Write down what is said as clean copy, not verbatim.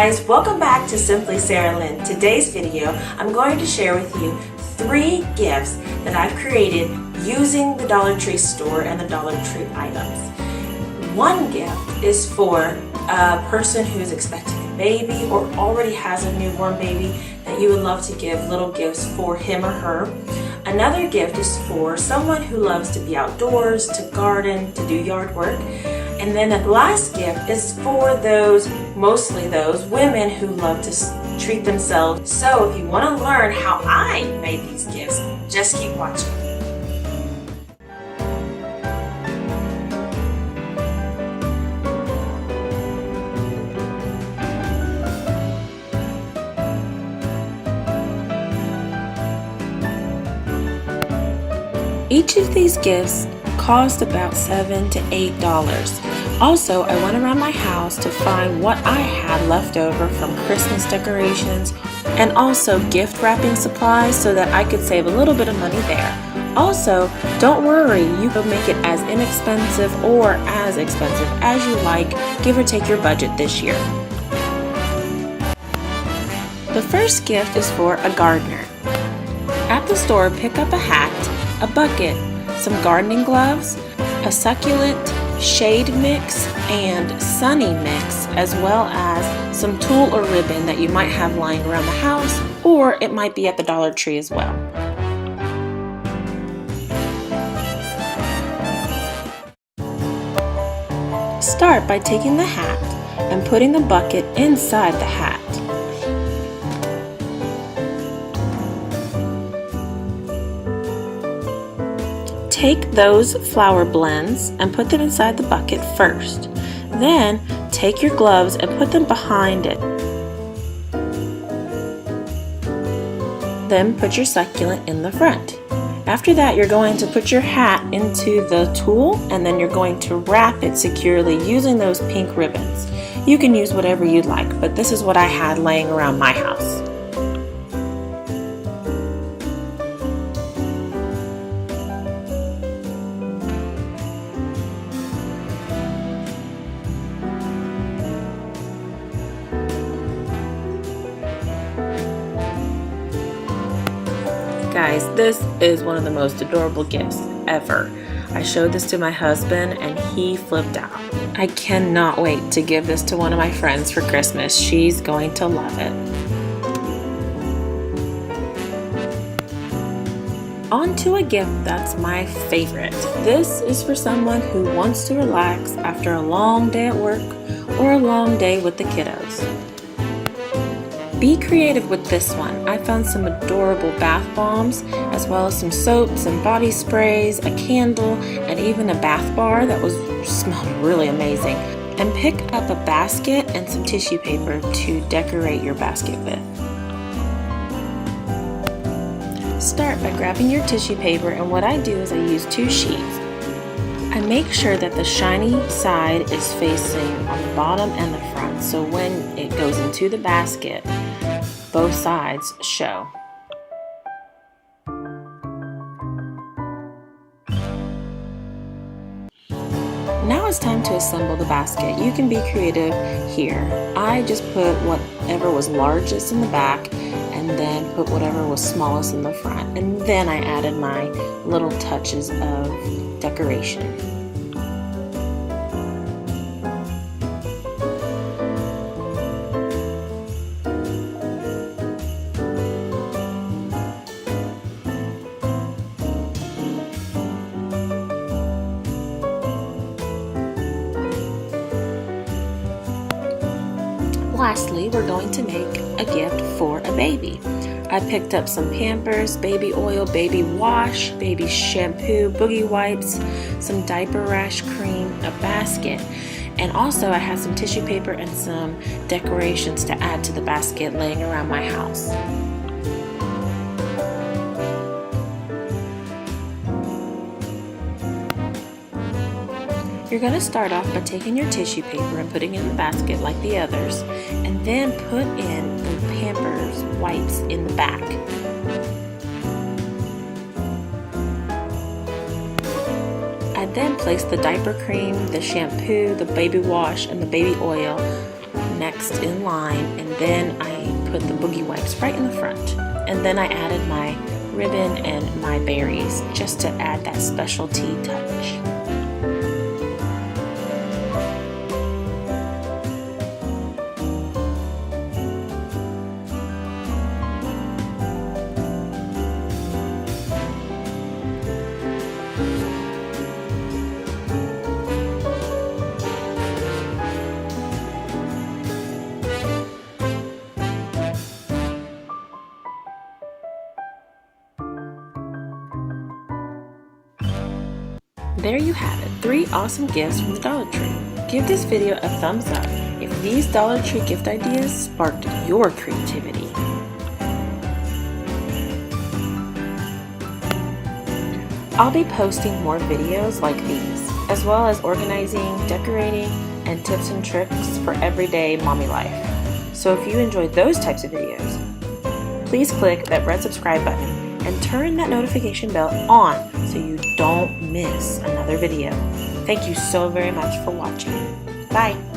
guys, welcome back to Simply Sarah Lynn. Today's video, I'm going to share with you 3 gifts that I've created using the Dollar Tree store and the Dollar Tree items. One gift is for a person who's expecting a baby or already has a newborn baby that you would love to give little gifts for him or her. Another gift is for someone who loves to be outdoors, to garden, to do yard work. And then the last gift is for mostly those women who love to treat themselves. So if you want to learn how I made these gifts, just keep watching. Each of these gifts cost about $7 to $8. Also, I went around my house to find what I had left over from Christmas decorations and also gift wrapping supplies so that I could save a little bit of money there. Also, don't worry, you can make it as inexpensive or as expensive as you like, give or take your budget this year. The first gift is for a gardener. At the store, pick up a hat, a bucket, some gardening gloves, a succulent shade mix and sunny mix, as well as some tulle or ribbon that you might have lying around the house, or it might be at the Dollar Tree as well. Start by taking the hat and putting the bucket inside the hat. Take those flower blends and put them inside the bucket first. Then take your gloves and put them behind it. Then put your succulent in the front. After that, you're going to put your hat into the tulle and then you're going to wrap it securely using those pink ribbons. You can use whatever you'd like, but this is what I had laying around my house. Guys, this is one of the most adorable gifts ever. I showed this to my husband and he flipped out. I cannot wait to give this to one of my friends for Christmas. She's going to love it. On to a gift that's my favorite. This is for someone who wants to relax after a long day at work or a long day with the kiddos. Be creative with this one. I found some adorable bath bombs, as well as some soaps and body sprays, a candle, and even a bath bar that smelled really amazing. And pick up a basket and some tissue paper to decorate your basket with. Start by grabbing your tissue paper, and what I do is I use 2 sheets. I make sure that the shiny side is facing on the bottom and the front, so when it goes into the basket, both sides show. Now it's time to assemble the basket. You can be creative here. I just put whatever was largest in the back and then put whatever was smallest in the front. And then I added my little touches of decoration. Lastly, we're going to make a gift for a baby. I picked up some Pampers, baby oil, baby wash, baby shampoo, boogie wipes, some diaper rash cream, a basket, and also I have some tissue paper and some decorations to add to the basket laying around my house. You're going to start off by taking your tissue paper and putting it in the basket like the others, and then put in the Pampers wipes in the back. I then place the diaper cream, the shampoo, the baby wash, and the baby oil next in line, and then I put the boogie wipes right in the front. And then I added my ribbon and my berries just to add that specialty touch. There you have it, 3 awesome gifts from the Dollar Tree. Give this video a thumbs up if these Dollar Tree gift ideas sparked your creativity. I'll be posting more videos like these, as well as organizing, decorating, and tips and tricks for everyday mommy life. So if you enjoyed those types of videos, please click that red subscribe button and turn that notification bell on so you don't miss another video. Thank you so very much for watching. Bye!